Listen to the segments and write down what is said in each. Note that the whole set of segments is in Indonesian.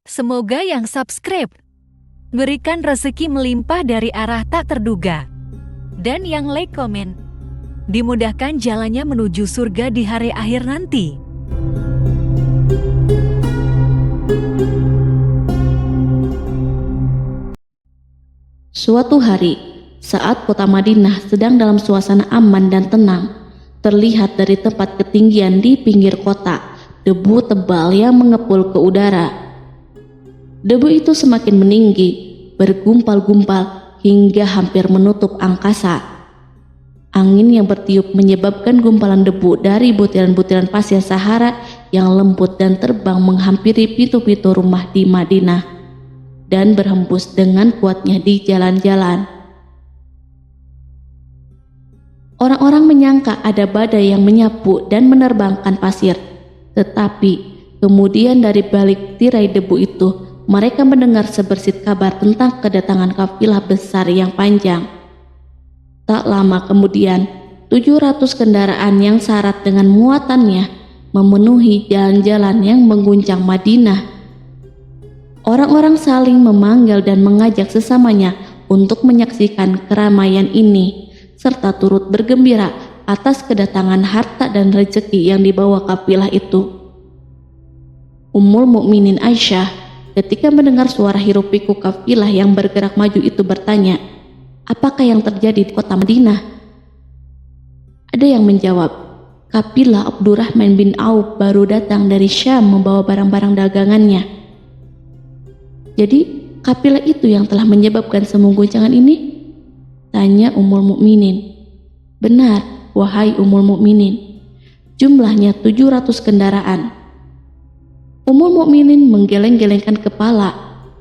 Semoga yang subscribe berikan rezeki melimpah dari arah tak terduga. Dan yang like komen, dimudahkan jalannya menuju surga di hari akhir nanti. Suatu hari, saat kota Madinah sedang dalam suasana aman dan tenang, terlihat dari tempat ketinggian di pinggir kota, debu tebal yang mengepul ke udara. Debu itu semakin meninggi, bergumpal-gumpal hingga hampir menutup angkasa. Angin yang bertiup menyebabkan gumpalan debu dari butiran-butiran pasir Sahara yang lembut dan terbang menghampiri pintu-pintu rumah di Madinah dan berhembus dengan kuatnya di jalan-jalan. Orang-orang menyangka ada badai yang menyapu dan menerbangkan pasir, tetapi kemudian dari balik tirai debu itu mereka mendengar sebersit kabar tentang kedatangan kafilah besar yang panjang. Tak lama kemudian, 700 kendaraan yang syarat dengan muatannya memenuhi jalan-jalan yang mengguncang Madinah. Orang-orang saling memanggil dan mengajak sesamanya untuk menyaksikan keramaian ini, serta turut bergembira atas kedatangan harta dan rezeki yang dibawa kafilah itu. Ummul Mukminin Aisyah ketika mendengar suara hiruk-pikuk kafilah yang bergerak maju itu bertanya, "Apakah yang terjadi di kota Madinah?" Ada yang menjawab, "Kafilah Abdurrahman bin Auf baru datang dari Syam membawa barang-barang dagangannya." "Jadi, kafilah itu yang telah menyebabkan semua guncangan ini?" tanya Ummul Mukminin. "Benar, wahai Ummul Mukminin. Jumlahnya 700 kendaraan." Ummul Mukminin menggeleng-gelengkan kepala,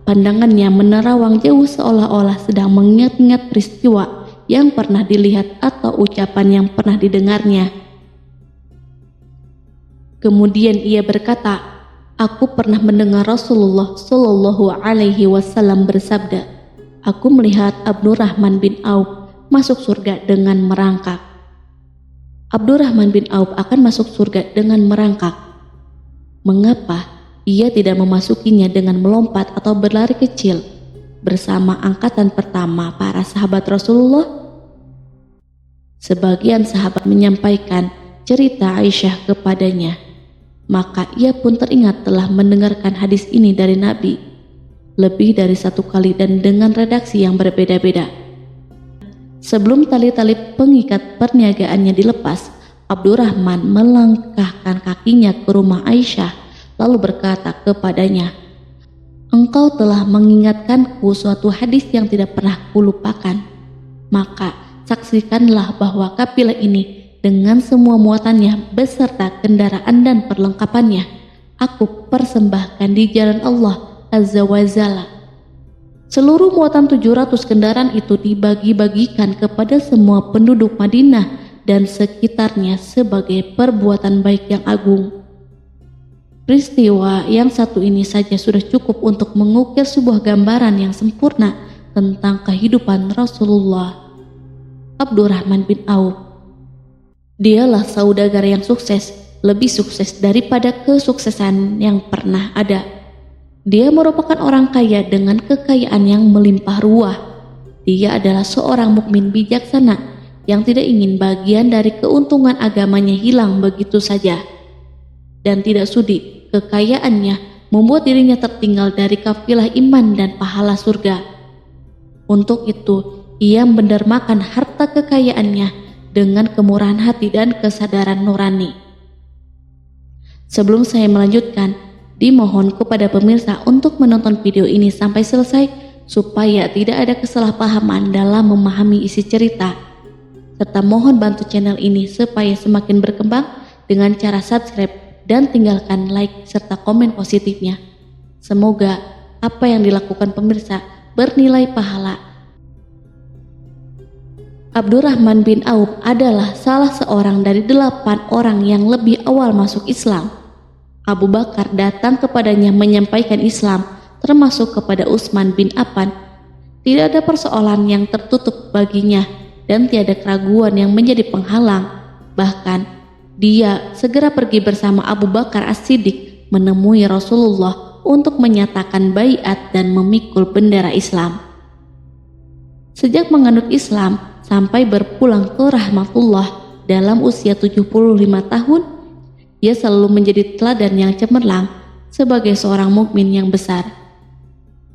pandangannya menerawang jauh seolah-olah sedang mengingat-ingat peristiwa yang pernah dilihat atau ucapan yang pernah didengarnya. Kemudian ia berkata, "Aku pernah mendengar Rasulullah Shallallahu Alaihi Wasallam bersabda, aku melihat Abdurrahman bin Auf masuk surga dengan merangkak." Abdurrahman bin Auf akan masuk surga dengan merangkak. Mengapa ia tidak memasukinya dengan melompat atau berlari kecil bersama angkatan pertama para sahabat Rasulullah? Sebagian sahabat menyampaikan cerita Aisyah kepadanya, maka ia pun teringat telah mendengarkan hadis ini dari Nabi lebih dari satu kali dan dengan redaksi yang berbeda-beda. Sebelum tali-tali pengikat perniagaannya dilepas, Abdurrahman melangkahkan kakinya ke rumah Aisyah lalu berkata kepadanya, "Engkau telah mengingatkanku suatu hadis yang tidak pernah kulupakan. Maka saksikanlah bahwa kafilah ini dengan semua muatannya beserta kendaraan dan perlengkapannya aku persembahkan di jalan Allah Azza wa Jalla." Seluruh muatan 700 kendaraan itu dibagi-bagikan kepada semua penduduk Madinah dan sekitarnya sebagai perbuatan baik yang agung. Peristiwa yang satu ini saja sudah cukup untuk mengukir sebuah gambaran yang sempurna tentang kehidupan Rasulullah. Abdurrahman bin Auf, dialah saudagar yang sukses, lebih sukses daripada kesuksesan yang pernah ada. Dia merupakan orang kaya dengan kekayaan yang melimpah ruah. Dia adalah seorang mukmin bijaksana yang tidak ingin bagian dari keuntungan agamanya hilang begitu saja, dan tidak sudi kekayaannya membuat dirinya tertinggal dari kafilah iman dan pahala surga. Untuk itu, ia mendermakan harta kekayaannya dengan kemurahan hati dan kesadaran nurani. Sebelum saya melanjutkan, dimohon kepada pemirsa untuk menonton video ini sampai selesai supaya tidak ada kesalahpahaman dalam memahami isi cerita, serta mohon bantu channel ini supaya semakin berkembang dengan cara subscribe dan tinggalkan like serta komen positifnya. Semoga apa yang dilakukan pemirsa bernilai pahala. Abdurrahman bin Auf adalah salah seorang dari 8 orang yang lebih awal masuk Islam. Abu Bakar datang kepadanya menyampaikan Islam, termasuk kepada Utsman bin Affan. Tidak ada persoalan yang tertutup baginya dan tiada keraguan yang menjadi penghalang. Bahkan dia segera pergi bersama Abu Bakar As-Siddiq menemui Rasulullah untuk menyatakan baiat dan memikul bendera Islam. Sejak menganut Islam sampai berpulang ke rahmatullah dalam usia 75 tahun, ia selalu menjadi teladan yang cemerlang sebagai seorang mukmin yang besar.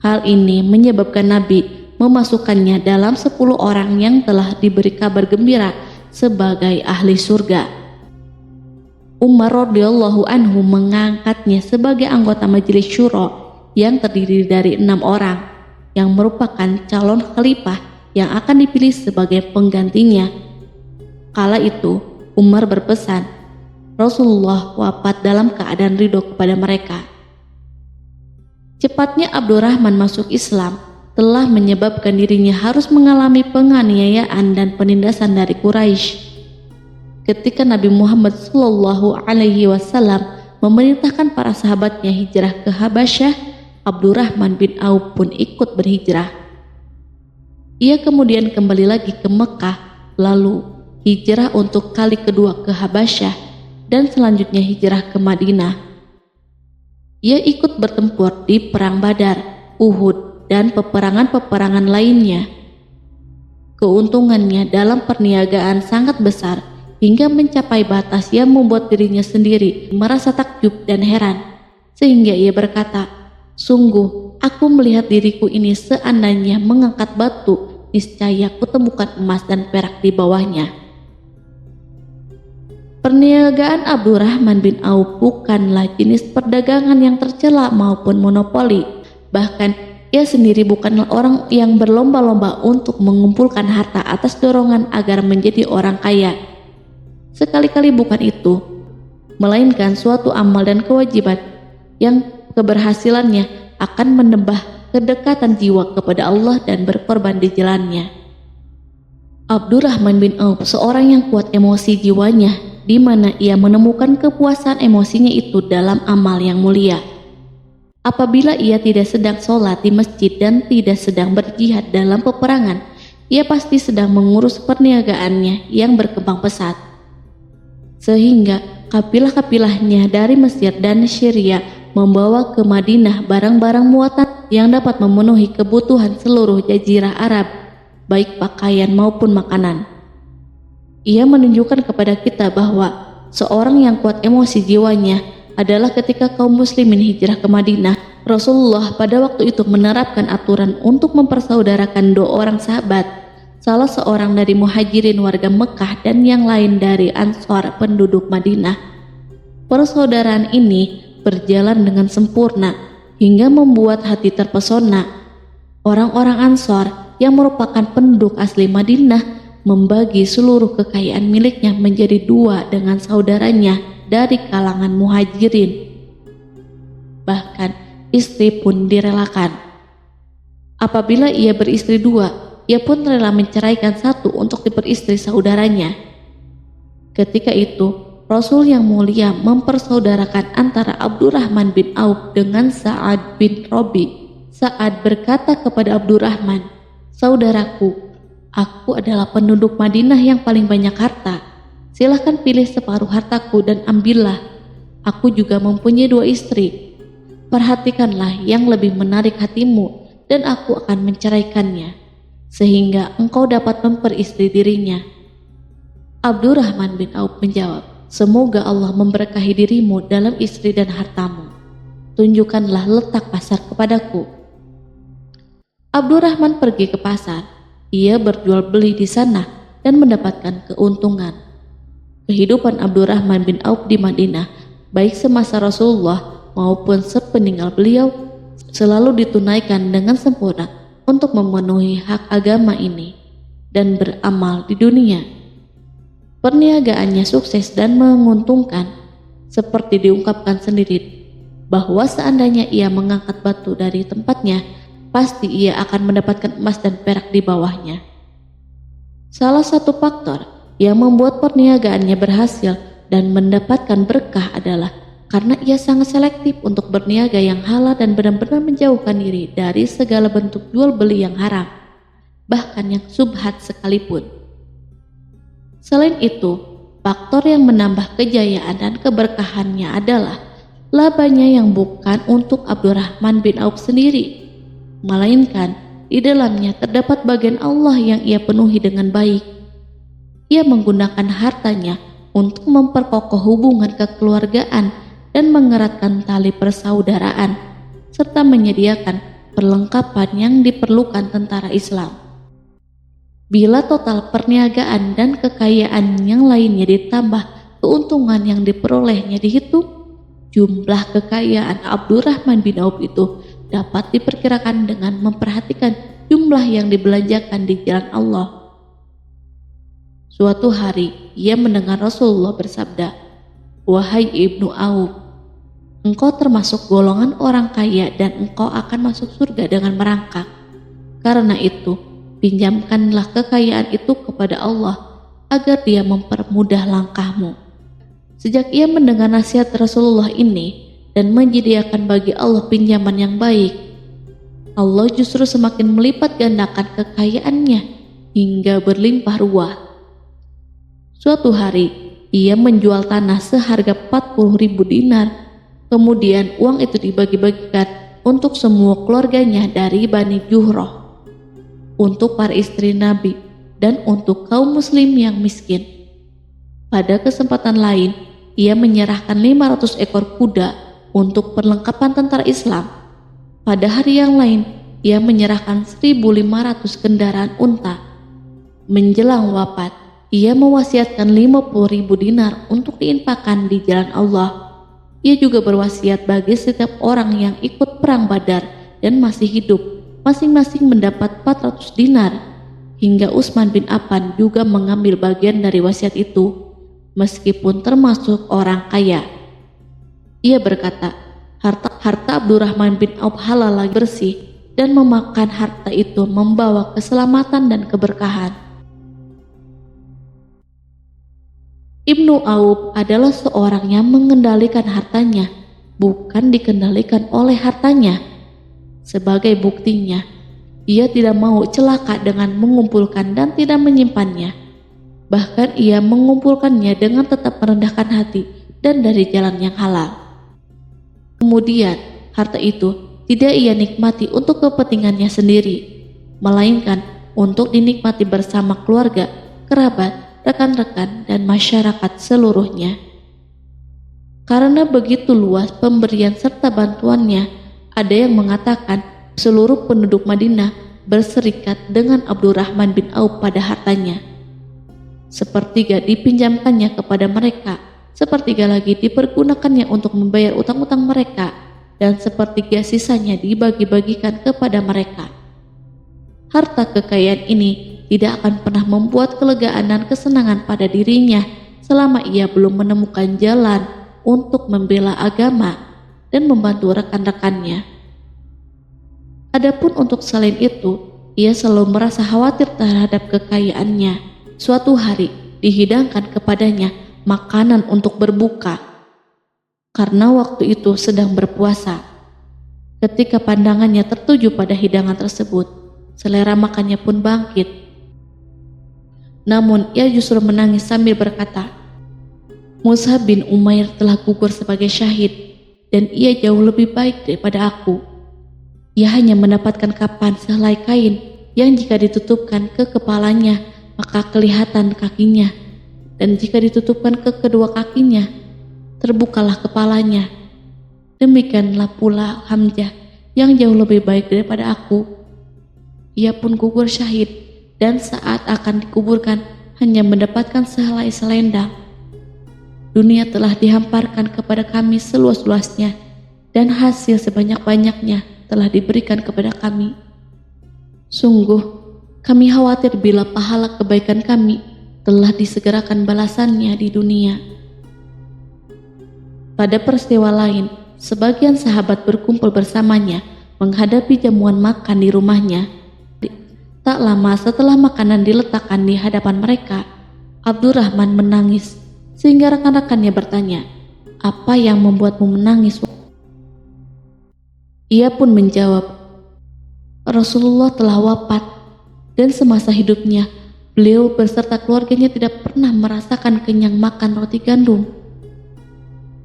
Hal ini menyebabkan Nabi memasukkannya dalam 10 orang yang telah diberi kabar gembira sebagai ahli surga. Umar radhiyallahu anhu mengangkatnya sebagai anggota majelis syuro yang terdiri dari 6 orang yang merupakan calon khalifah yang akan dipilih sebagai penggantinya. Kala itu Umar berpesan, Rasulullah wafat dalam keadaan ridho kepada mereka. Cepatnya Abdurrahman masuk Islam telah menyebabkan dirinya harus mengalami penganiayaan dan penindasan dari Quraisy. Ketika Nabi Muhammad SAW memerintahkan para sahabatnya hijrah ke Habasyah, Abdurrahman bin Auf pun ikut berhijrah. Ia kemudian kembali lagi ke Mekah, lalu hijrah untuk kali kedua ke Habasyah, dan selanjutnya hijrah ke Madinah. Ia ikut bertempur di Perang Badar, Uhud, dan peperangan-peperangan lainnya. Keuntungannya dalam perniagaan sangat besar hingga mencapai batas yang membuat dirinya sendiri merasa takjub dan heran, sehingga ia berkata, "Sungguh, aku melihat diriku ini seandainya mengangkat batu, niscaya kutemukan emas dan perak di bawahnya." Perniagaan Abdurrahman bin Auf bukanlah jenis perdagangan yang tercela maupun monopoli. Bahkan ia sendiri bukanlah orang yang berlomba-lomba untuk mengumpulkan harta atas dorongan agar menjadi orang kaya. Sekali-kali bukan itu, melainkan suatu amal dan kewajiban yang keberhasilannya akan menambah kedekatan jiwa kepada Allah dan berkorban di jalannya. Abdurrahman bin Auf seorang yang kuat emosi jiwanya, di mana ia menemukan kepuasan emosinya itu dalam amal yang mulia. Apabila ia tidak sedang sholat di masjid dan tidak sedang berjihad dalam peperangan, ia pasti sedang mengurus perniagaannya yang berkembang pesat. Sehingga kapilah-kapilahnya dari Mesir dan Syria membawa ke Madinah barang-barang muatan yang dapat memenuhi kebutuhan seluruh jazirah Arab, baik pakaian maupun makanan. Ia menunjukkan kepada kita bahwa seorang yang kuat emosi jiwanya adalah ketika kaum muslimin hijrah ke Madinah. Rasulullah pada waktu itu menerapkan aturan untuk mempersaudarakan 2 orang sahabat, salah seorang dari muhajirin warga Mekah dan yang lain dari Ansor penduduk Madinah. Persaudaraan ini berjalan dengan sempurna hingga membuat hati terpesona. Orang-orang Ansor yang merupakan penduduk asli Madinah membagi seluruh kekayaan miliknya menjadi 2 dengan saudaranya dari kalangan muhajirin. Bahkan istri pun direlakan. Apabila ia beristri 2, ia pun rela menceraikan 1 untuk diperistri saudaranya. Ketika itu Rasul yang mulia mempersaudarakan antara Abdurrahman bin Auf dengan Sa'ad bin Rabi. Sa'ad berkata kepada Abdurrahman, "Saudaraku, aku adalah penduduk Madinah yang paling banyak harta. Silahkan pilih separuh hartaku dan ambillah. Aku juga mempunyai 2 istri. Perhatikanlah yang lebih menarik hatimu dan aku akan menceraikannya, sehingga engkau dapat memperistri dirinya." Abdurrahman bin Auf menjawab, "Semoga Allah memberkahi dirimu dalam istri dan hartamu. Tunjukkanlah letak pasar kepadaku." Abdurrahman pergi ke pasar. Ia berjual beli di sana dan mendapatkan keuntungan. Kehidupan Abdurrahman bin Auf di Madinah, baik semasa Rasulullah maupun sepeninggal beliau, selalu ditunaikan dengan sempurna untuk memenuhi hak agama ini dan beramal di dunia. Perniagaannya sukses dan menguntungkan, seperti diungkapkan sendiri bahwa seandainya ia mengangkat batu dari tempatnya, pasti ia akan mendapatkan emas dan perak di bawahnya. Salah satu faktor yang membuat perniagaannya berhasil dan mendapatkan berkah adalah karena ia sangat selektif untuk berniaga yang halal dan benar-benar menjauhkan diri dari segala bentuk jual beli yang haram, bahkan yang subhat sekalipun. Selain itu, faktor yang menambah kejayaan dan keberkahannya adalah labanya yang bukan untuk Abdurrahman bin Auf sendiri, melainkan di dalamnya terdapat bagian Allah yang ia penuhi dengan baik. Ia menggunakan hartanya untuk memperkokoh hubungan kekeluargaan dan mengeratkan tali persaudaraan, serta menyediakan perlengkapan yang diperlukan tentara Islam. Bila total perniagaan dan kekayaan yang lainnya ditambah keuntungan yang diperolehnya dihitung, jumlah kekayaan Abdurrahman bin Auf itu dapat diperkirakan dengan memperhatikan jumlah yang dibelanjakan di jalan Allah. Suatu hari ia mendengar Rasulullah bersabda, "Wahai Ibnu Auf, engkau termasuk golongan orang kaya dan engkau akan masuk surga dengan merangkak. Karena itu, pinjamkanlah kekayaan itu kepada Allah agar Dia mempermudah langkahmu." Sejak ia mendengar nasihat Rasulullah ini dan menyediakan bagi Allah pinjaman yang baik, Allah justru semakin melipat gandakan kekayaannya hingga berlimpah ruah. Suatu hari ia menjual tanah seharga 40.000 dinar. Kemudian uang itu dibagi-bagikan untuk semua keluarganya dari Bani Juhroh, untuk para istri Nabi, dan untuk kaum muslim yang miskin. Pada kesempatan lain, ia menyerahkan 500 ekor kuda untuk perlengkapan tentara Islam. Pada hari yang lain, ia menyerahkan 1.500 kendaraan unta. Menjelang wafat, ia mewasiatkan 50.000 dinar untuk diinfakkan di jalan Allah. Ia juga berwasiat bagi setiap orang yang ikut perang Badar dan masih hidup, masing-masing mendapat 400 dinar. Hingga Utsman bin Affan juga mengambil bagian dari wasiat itu, meskipun termasuk orang kaya. Ia berkata, harta Abdurrahman bin Auf halal lagi bersih, dan memakan harta itu membawa keselamatan dan keberkahan. Ibnu Auf adalah seorang yang mengendalikan hartanya, bukan dikendalikan oleh hartanya. Sebagai buktinya, ia tidak mau celaka dengan mengumpulkan dan tidak menyimpannya. Bahkan ia mengumpulkannya dengan tetap merendahkan hati dan dari jalan yang halal. Kemudian, harta itu tidak ia nikmati untuk kepentingannya sendiri, melainkan untuk dinikmati bersama keluarga, kerabat, rekan-rekan, dan masyarakat seluruhnya. Karena begitu luas pemberian serta bantuannya, ada yang mengatakan seluruh penduduk Madinah berserikat dengan Abdurrahman bin Auf pada hartanya. Sepertiga dipinjamkannya kepada mereka, sepertiga lagi dipergunakannya untuk membayar utang-utang mereka, dan sepertiga sisanya dibagi-bagikan kepada mereka. Harta kekayaan ini tidak akan pernah membuat kelegaan dan kesenangan pada dirinya selama ia belum menemukan jalan untuk membela agama dan membantu rekan-rekannya. Adapun untuk selain itu, ia selalu merasa khawatir terhadap kekayaannya. Suatu hari dihidangkan kepadanya makanan untuk berbuka, karena waktu itu sedang berpuasa. Ketika pandangannya tertuju pada hidangan tersebut, selera makannya pun bangkit. Namun ia justru menangis sambil berkata, "Mus'ab bin Umair telah gugur sebagai syahid, dan ia jauh lebih baik daripada aku. Ia hanya mendapatkan kapan sehelai kain yang jika ditutupkan ke kepalanya maka kelihatan kakinya, dan jika ditutupkan ke kedua kakinya terbukalah kepalanya. Demikianlah pula Hamzah yang jauh lebih baik daripada aku. Ia pun gugur syahid, dan saat akan dikuburkan hanya mendapatkan sehelai selendang. Dunia telah dihamparkan kepada kami seluas-luasnya, dan hasil sebanyak-banyaknya telah diberikan kepada kami. Sungguh, kami khawatir bila pahala kebaikan kami telah disegerakan balasannya di dunia." Pada peristiwa lain, sebagian sahabat berkumpul bersamanya menghadapi jamuan makan di rumahnya. Tak lama setelah makanan diletakkan di hadapan mereka, Abdurrahman menangis, sehingga rekan-rekannya bertanya, "Apa yang membuatmu menangis?" Ia pun menjawab, "Rasulullah telah wafat, dan semasa hidupnya beliau beserta keluarganya tidak pernah merasakan kenyang makan roti gandum.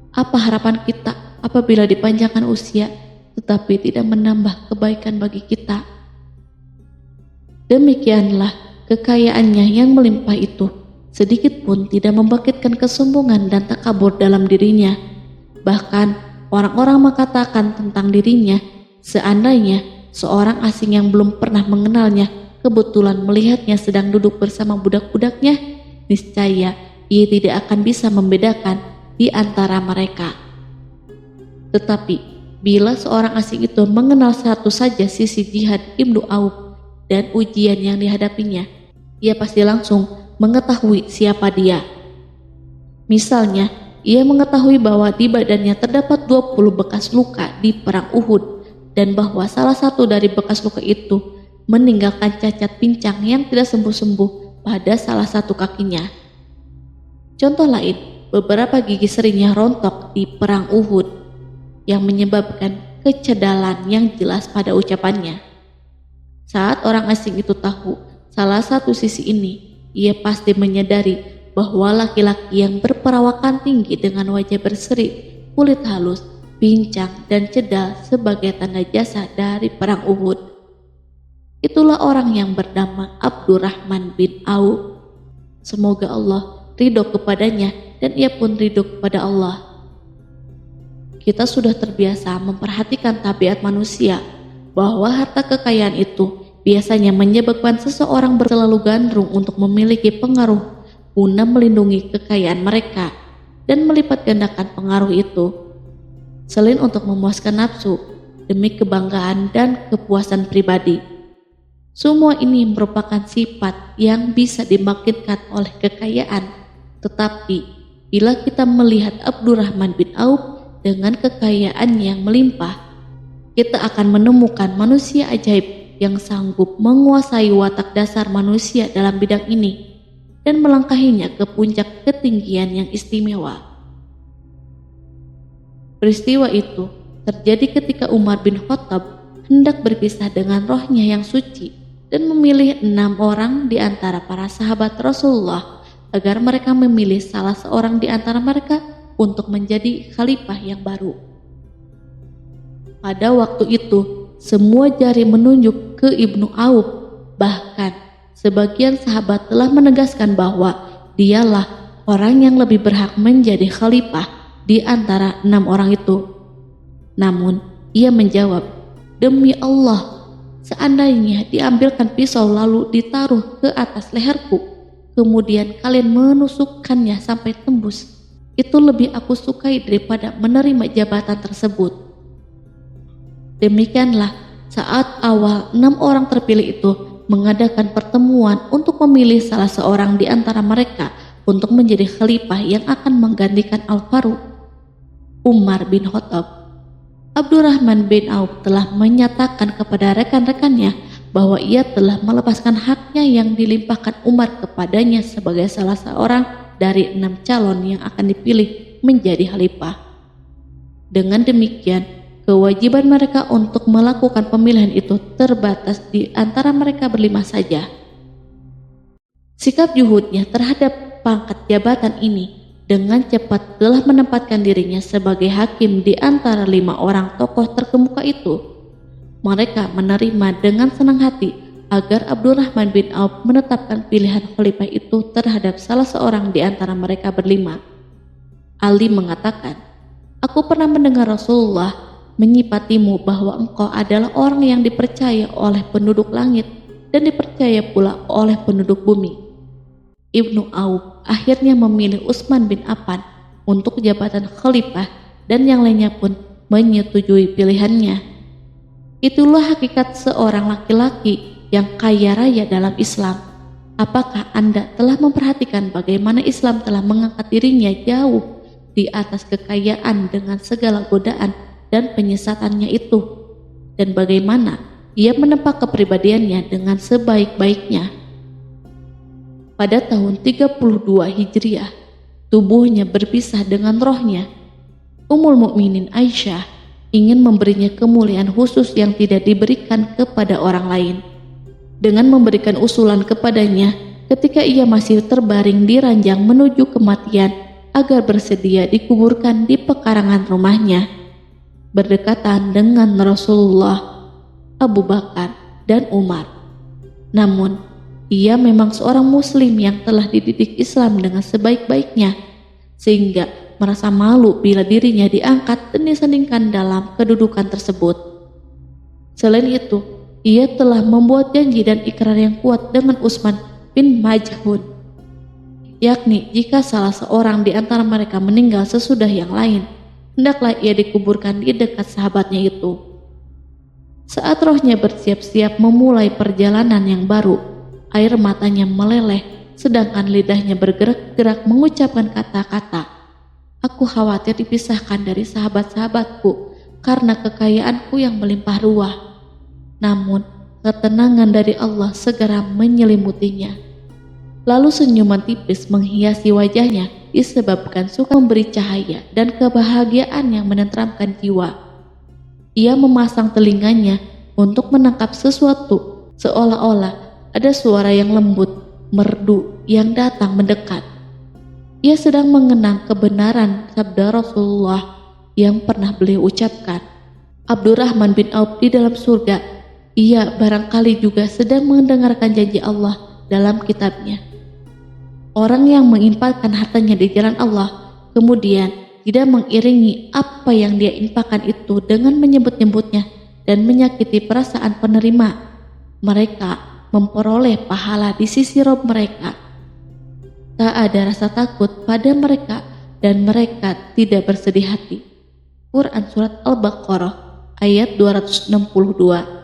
Apa harapan kita apabila dipanjangkan usia, tetapi tidak menambah kebaikan bagi kita. Demikianlah kekayaannya yang melimpah itu sedikit pun tidak membangkitkan kesombongan dan takabur dalam dirinya. Bahkan orang-orang mengatakan tentang dirinya, seandainya seorang asing yang belum pernah mengenalnya kebetulan melihatnya sedang duduk bersama budak-budaknya, niscaya ia tidak akan bisa membedakan di antara mereka. Tetapi bila seorang asing itu mengenal satu saja sisi jihad Ibnu Auf dan ujian yang dihadapinya, ia pasti langsung mengetahui siapa dia. Misalnya, ia mengetahui bahwa di badannya terdapat 20 bekas luka di perang Uhud dan bahwa salah satu dari bekas luka itu meninggalkan cacat pincang yang tidak sembuh-sembuh pada salah satu kakinya. Contoh lain, beberapa gigi serinya rontok di perang Uhud yang menyebabkan kecedalan yang jelas pada ucapannya. Saat orang asing itu tahu salah satu sisi ini, ia pasti menyadari bahwa laki-laki yang berperawakan tinggi dengan wajah berseri, kulit halus, pincang dan cedal sebagai tanda jasa dari perang Uhud. Itulah orang yang bernama Abdurrahman bin Auf. Semoga Allah ridho kepadanya dan ia pun ridho kepada Allah. Kita sudah terbiasa memperhatikan tabiat manusia bahwa harta kekayaan itu biasanya menyebabkan seseorang selalu gandrung untuk memiliki pengaruh guna melindungi kekayaan mereka dan melipat gandakan pengaruh itu. Selain untuk memuaskan nafsu demi kebanggaan dan kepuasan pribadi. Semua ini merupakan sifat yang bisa dibangkitkan oleh kekayaan. Tetapi bila kita melihat Abdurrahman bin Auf dengan kekayaan yang melimpah, kita akan menemukan manusia ajaib yang sanggup menguasai watak dasar manusia dalam bidang ini dan melangkahinya ke puncak ketinggian yang istimewa. Peristiwa itu terjadi ketika Umar bin Khattab hendak berpisah dengan rohnya yang suci dan memilih 6 orang di antara para sahabat Rasulullah agar mereka memilih salah seorang di antara mereka untuk menjadi khalifah yang baru. Pada waktu itu, semua jari menunjuk ke Ibnu Auf. Bahkan sebagian sahabat telah menegaskan bahwa dialah orang yang lebih berhak menjadi khalifah di antara 6 orang itu. Namun ia menjawab, "Demi Allah, seandainya diambilkan pisau lalu ditaruh ke atas leherku, kemudian kalian menusukkannya sampai tembus, itu lebih aku sukai daripada menerima jabatan tersebut." Demikianlah saat awal 6 orang terpilih itu mengadakan pertemuan untuk memilih salah seorang di antara mereka untuk menjadi khalifah yang akan menggantikan Al-Faruq, Umar bin Khattab. Abdurrahman bin Auf telah menyatakan kepada rekan-rekannya bahwa ia telah melepaskan haknya yang dilimpahkan Umar kepadanya sebagai salah seorang dari 6 calon yang akan dipilih menjadi khalifah. Dengan demikian, kewajiban mereka untuk melakukan pemilihan itu terbatas di antara mereka berlima saja. Sikap juhudnya terhadap pangkat jabatan ini dengan cepat telah menempatkan dirinya sebagai hakim di antara 5 orang tokoh terkemuka itu. Mereka menerima dengan senang hati agar Abdurrahman bin Auf menetapkan pilihan khalifah itu terhadap salah seorang di antara mereka berlima. Ali mengatakan, "Aku pernah mendengar Rasulullah menyipatimu bahwa engkau adalah orang yang dipercaya oleh penduduk langit dan dipercaya pula oleh penduduk bumi." Ibnu Auf akhirnya memilih Utsman bin Affan untuk jabatan khalifah dan yang lainnya pun menyetujui pilihannya. Itulah hakikat seorang laki-laki yang kaya raya dalam Islam. Apakah Anda telah memperhatikan bagaimana Islam telah mengangkat dirinya jauh di atas kekayaan dengan segala godaan dan penyesatannya itu, dan bagaimana ia menempa kepribadiannya dengan sebaik-baiknya? Pada tahun 32 Hijriah, tubuhnya berpisah dengan rohnya. Ummul Mukminin Aisyah ingin memberinya kemuliaan khusus yang tidak diberikan kepada orang lain, dengan memberikan usulan kepadanya ketika ia masih terbaring di ranjang menuju kematian agar bersedia dikuburkan di pekarangan rumahnya. berdekatan dengan Rasulullah, Abu Bakar, dan Umar. Namun, ia memang seorang muslim yang telah dididik Islam dengan sebaik-baiknya, sehingga merasa malu bila dirinya diangkat dan disandingkan dalam kedudukan tersebut. Selain itu, ia telah membuat janji dan ikrar yang kuat dengan Utsman bin Maz'un, yakni jika salah seorang di antara mereka meninggal sesudah yang lain, hendaklah ia dikuburkan di dekat sahabatnya itu. Saat rohnya bersiap-siap memulai perjalanan yang baru, air matanya meleleh, sedangkan lidahnya bergerak-gerak mengucapkan kata-kata, "Aku khawatir dipisahkan dari sahabat-sahabatku karena kekayaanku yang melimpah ruah." Namun, ketenangan dari Allah segera menyelimutinya. Lalu senyuman tipis menghiasi wajahnya disebabkan suka memberi cahaya dan kebahagiaan yang menenteramkan jiwa. Ia memasang telinganya untuk menangkap sesuatu, seolah-olah ada suara yang lembut, merdu yang datang mendekat. Ia sedang mengenang kebenaran sabda Rasulullah yang pernah beliau ucapkan, "Abdurrahman bin Auf di dalam surga." Ia barangkali juga sedang mendengarkan janji Allah dalam kitabnya. Orang yang menginfakkan hartanya di jalan Allah, kemudian tidak mengiringi apa yang dia infakkan itu dengan menyebut-nyebutnya dan menyakiti perasaan penerima, mereka memperoleh pahala di sisi Rob mereka. Tak ada rasa takut pada mereka dan mereka tidak bersedih hati. Quran Surat Al-Baqarah ayat 262.